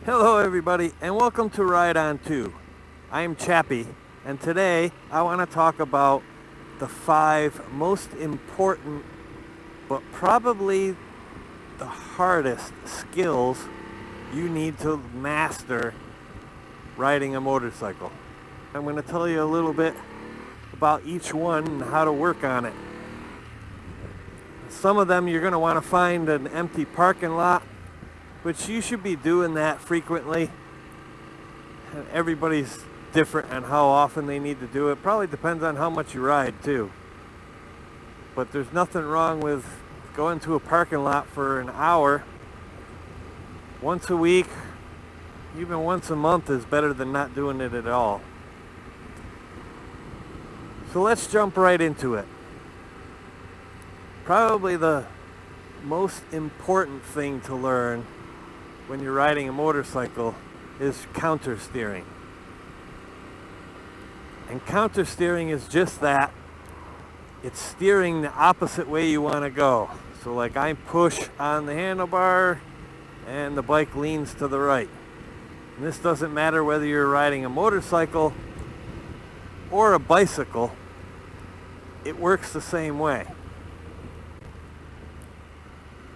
Hello everybody and welcome to Ride On 2. I'm Chappy and today I want to talk about the 5 most important but probably the hardest skills you need to master riding a motorcycle. I'm going to tell you a little bit about each one and how to work on it. Some of them you're going to want to find an empty parking lot, which you should be doing that frequently. Everybody's different on how often they need to do it. Probably depends on how much you ride too. But there's nothing wrong with going to a parking lot for an hour once a week, even once a month is better than not doing it at all. So let's jump right into it. Probably the most important thing to learn when you're riding a motorcycle is counter steering. And counter steering is just that. It's steering the opposite way you want to go. So like I push on the handlebar and the bike leans to the right. And this doesn't matter whether you're riding a motorcycle or a bicycle. It works the same way.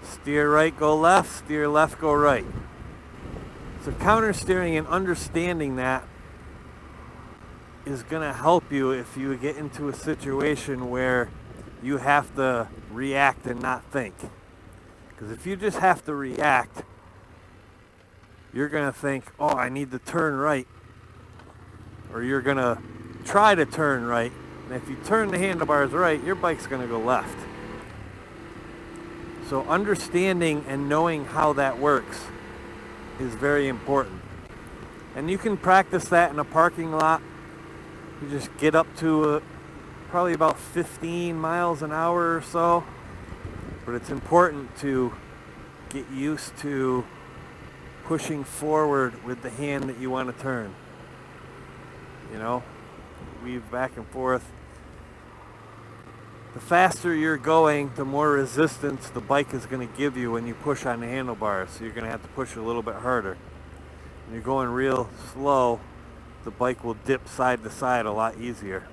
Steer right, go left, steer left, go right. So counter steering and understanding that is going to help you if you get into a situation where you have to react and not think. Because if you just have to react, you're going to think, oh, I need to turn right. Or you're going to try to turn right. And if you turn the handlebars right, your bike's going to go left. So understanding and knowing how that works is very important. And you can practice that in a parking lot. You just get up to probably about 15 miles an hour or so. But it's important to get used to pushing forward with the hand that you want to turn. You know, weave back and forth. The faster you're going, the more resistance the bike is going to give you when you push on the handlebars. So you're going to have to push a little bit harder. When you're going real slow, the bike will dip side to side a lot easier.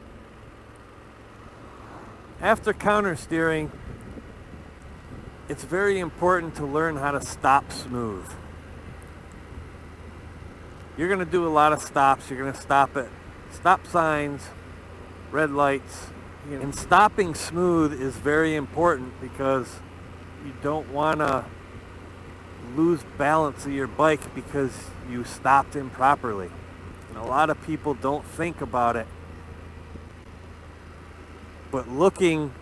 After counter steering, it's very important to learn how to stop smooth. You're going to do a lot of stops. You're going to stop at stop signs, red lights. And stopping smooth is very important because you don't want to lose balance of your bike because you stopped improperly. And a lot of people don't think about it. But looking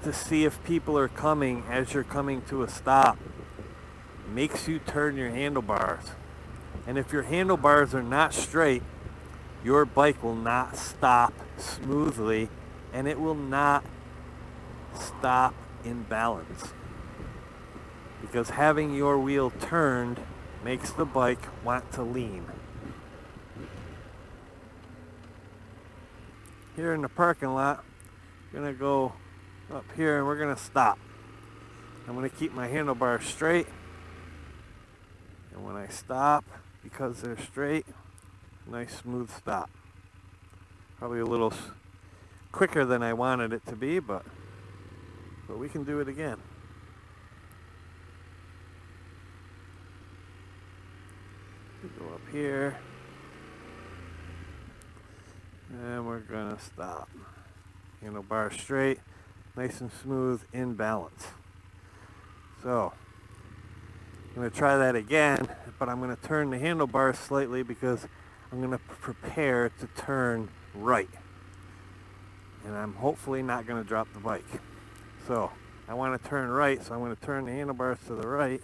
to see if people are coming as you're coming to a stop makes you turn your handlebars. And if your handlebars are not straight, your bike will not stop smoothly. And it will not stop in balance. Because having your wheel turned makes the bike want to lean. Here in the parking lot, I'm going to go up here and we're going to stop. I'm going to keep my handlebars straight. And when I stop, because they're straight, nice smooth stop. Probably a little quicker than I wanted it to be, but we can do it again. We go up here, and we're gonna stop. Handlebar straight, nice and smooth, in balance. So, I'm gonna try that again, but I'm gonna turn the handlebars slightly because I'm gonna prepare to turn right. And I'm hopefully not going to drop the bike. So I want to turn right, so I'm going to turn the handlebars to the right.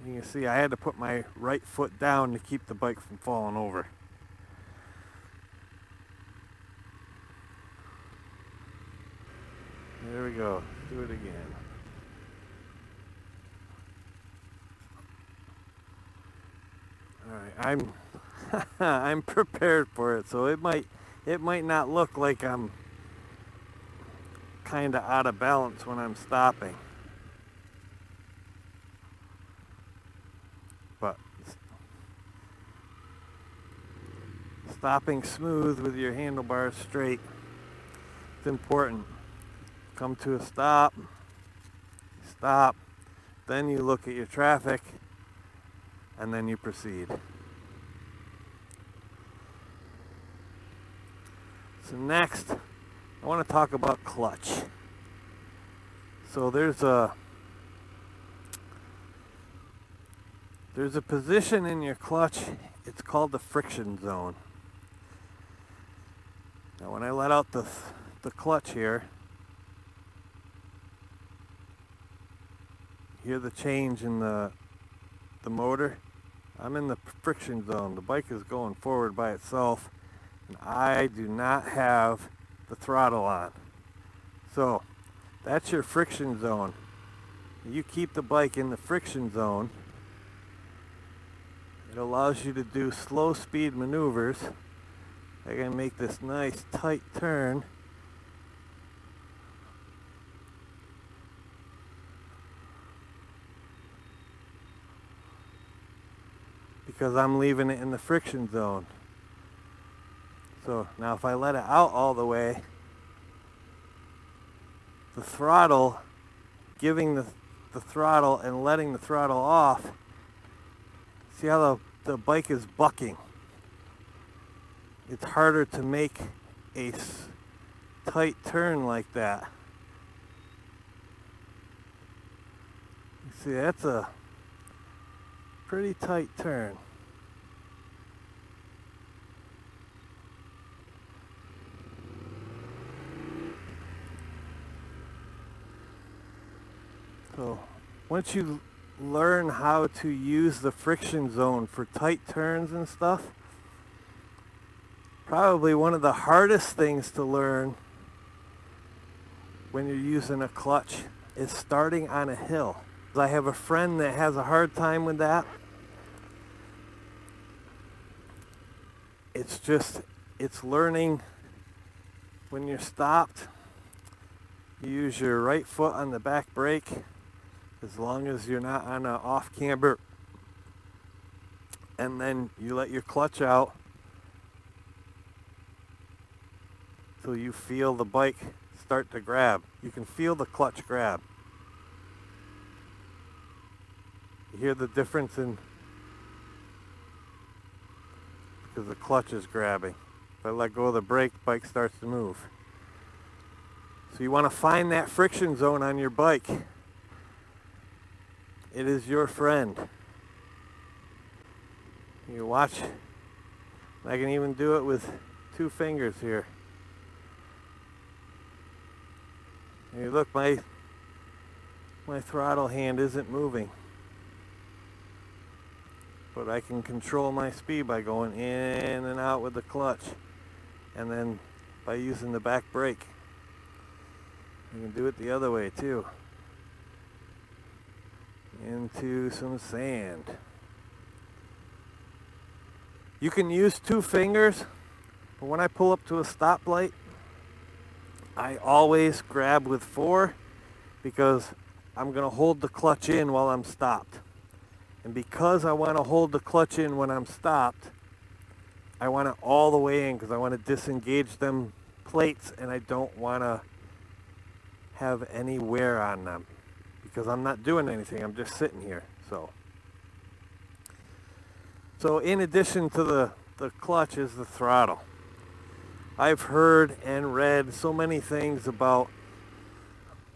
And you can see I had to put my right foot down to keep the bike from falling over. There we go. Do it again. All right, I'm prepared for it, so it might not look like I'm kind of out of balance when I'm stopping. But Stopping smooth with your handlebars straight. It's important. Come to a stop, stop, then you look at your traffic, and then you proceed. So next, I want to talk about clutch. So there's a position in your clutch, it's called the friction zone. Now when I let out the clutch here, hear the change in the motor. I'm in the friction zone. The bike is going forward by itself, and I do not have the throttle on. So that's your friction zone. You keep the bike in the friction zone. It allows you to do slow speed maneuvers. I can make this nice tight turn. Because I'm leaving it in the friction zone. So now if I let it out all the way, the throttle, giving the throttle and letting the throttle off, see how the bike is bucking. It's harder to make a tight turn like that. You see, that's a pretty tight turn. So once you learn how to use the friction zone for tight turns and stuff, probably one of the hardest things to learn when you're using a clutch is starting on a hill. I have a friend that has a hard time with that. It's learning when you're stopped. You use your right foot on the back brake, as long as you're not on an off camber, and then you let your clutch out till you feel the bike start to grab. You can feel the clutch grab. You hear the difference in, because the clutch is grabbing. If I let go of the brake, the bike starts to move. So you want to find that friction zone on your bike. It is your friend. You watch. I can even do it with 2 fingers here. Hey, look, my throttle hand isn't moving. But I can control my speed by going in and out with the clutch, and then by using the back brake. You can do it the other way too. Into some sand. You can use 2 fingers, but when I pull up to a stoplight, I always grab with 4 because I'm going to hold the clutch in while I'm stopped. And because I want to hold the clutch in when I'm stopped, I want it all the way in because I want to disengage them plates, and I don't want to have any wear on them because I'm not doing anything. I'm just sitting here. So in addition to the clutch is the throttle. I've heard and read so many things about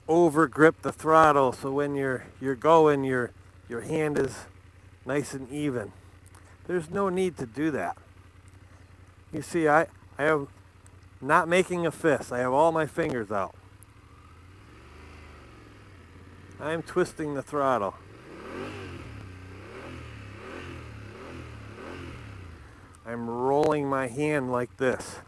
over grip the throttle, so when you're going, your hand is nice and even. There's no need to do that. You see, I have not making a fist. I have all my fingers out. I'm twisting the throttle. I'm rolling my hand like this.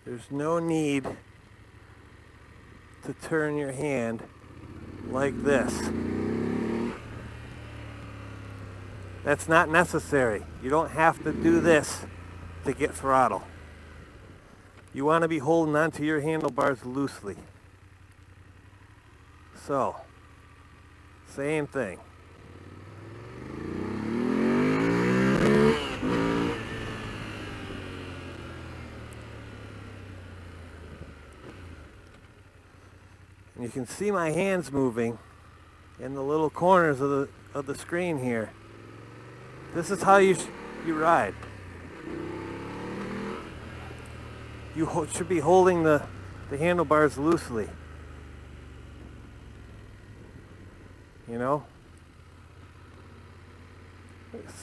There's no need to turn your hand like this. That's not necessary. You don't have to do this to get throttle. You want to be holding onto your handlebars loosely. So, same thing. And you can see my hands moving in the little corners of the screen here. This is how you ride. You should be holding the handlebars loosely. You know? Let's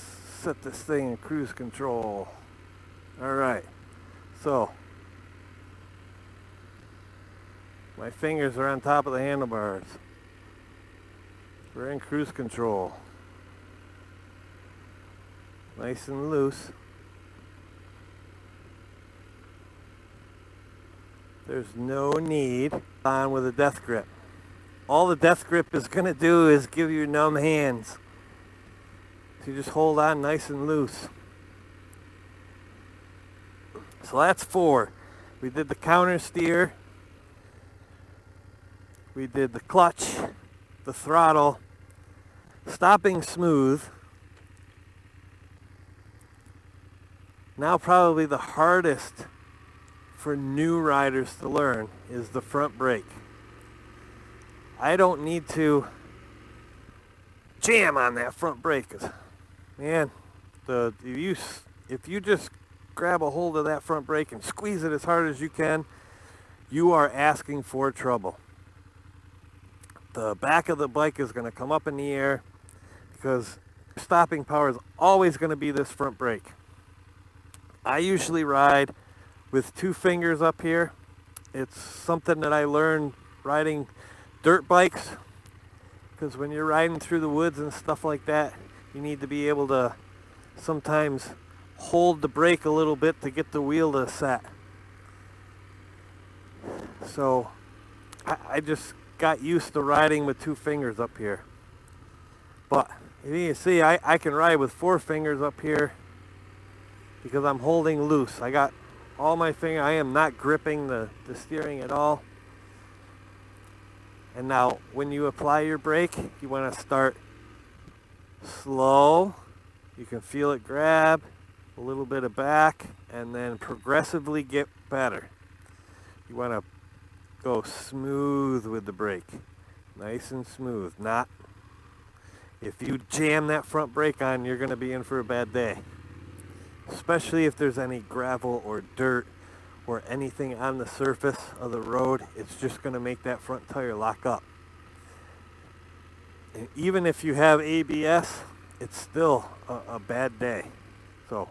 set this thing in cruise control. Alright, so my fingers are on top of the handlebars. We're in cruise control. Nice and loose. There's no need on with a death grip. All the death grip is going to do is give you numb hands. So you just hold on nice and loose. So that's 4. We did the counter steer. We did the clutch, the throttle, stopping smooth. Now probably the hardest for new riders to learn is the front brake. I don't need to jam on that front brake, 'cause, man, if you just grab a hold of that front brake and squeeze it as hard as you can, you are asking for trouble. The back of the bike is going to come up in the air because stopping power is always going to be this front brake. I usually ride with 2 fingers up here. It's something that I learned riding dirt bikes, because when you're riding through the woods and stuff like that, you need to be able to sometimes hold the brake a little bit to get the wheel to set. So I just got used to riding with 2 fingers up here. But if you can see, I can ride with 4 fingers up here because I'm holding loose. I got all my fingers. I am not gripping the steering at all. And now when you apply your brake, you want to start slow. You can feel it grab, a little bit of back, and then progressively get better. You want to go smooth with the brake. Nice and smooth. Not, if you jam that front brake on, you're going to be in for a bad day. Especially if there's any gravel or dirt or anything on the surface of the road, it's just going to make that front tire lock up. And even if you have ABS, it's still a bad day. So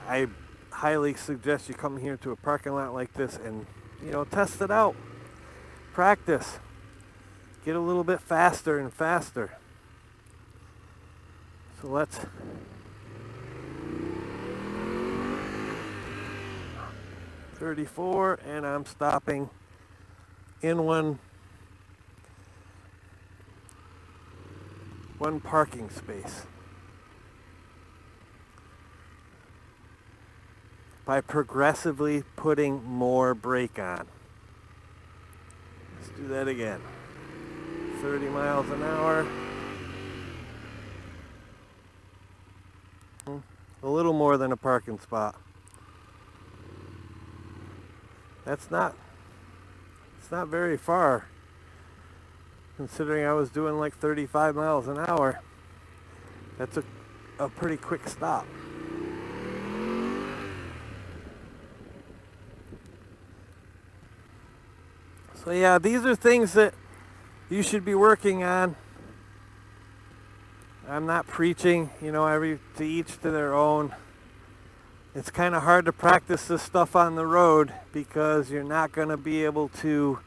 I highly suggest you come here to a parking lot like this and, test it out. Practice. Get a little bit faster and faster. So let's 34, and I'm stopping in one parking space. By progressively putting more brake on. Let's do that again. 30 miles an hour. A little more than a parking spot. It's not very far, considering I was doing like 35 miles an hour. That's a pretty quick stop. So yeah, these are things that you should be working on. I'm not preaching, to each to their own. It's kind of hard to practice this stuff on the road because you're not going to be able to,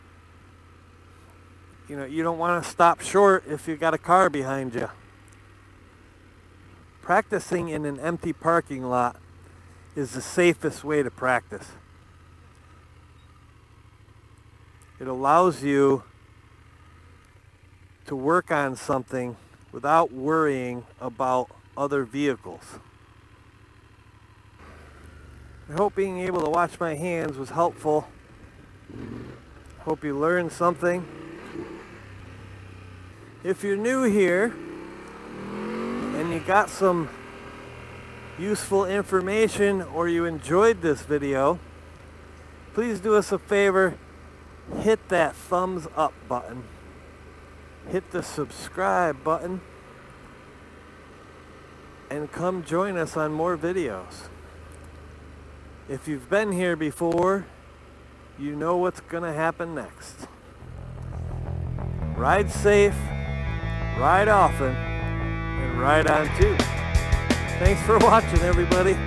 you don't want to stop short if you got a car behind you. Practicing in an empty parking lot is the safest way to practice. It allows you to work on something without worrying about other vehicles. I hope being able to watch my hands was helpful. Hope you learned something. If you're new here and you got some useful information or you enjoyed this video, please do us a favor, hit that thumbs up button, hit the subscribe button, and come join us on more videos. If you've been here before, you know what's gonna happen next. Ride safe, ride often, and ride on too. Thanks for watching, everybody.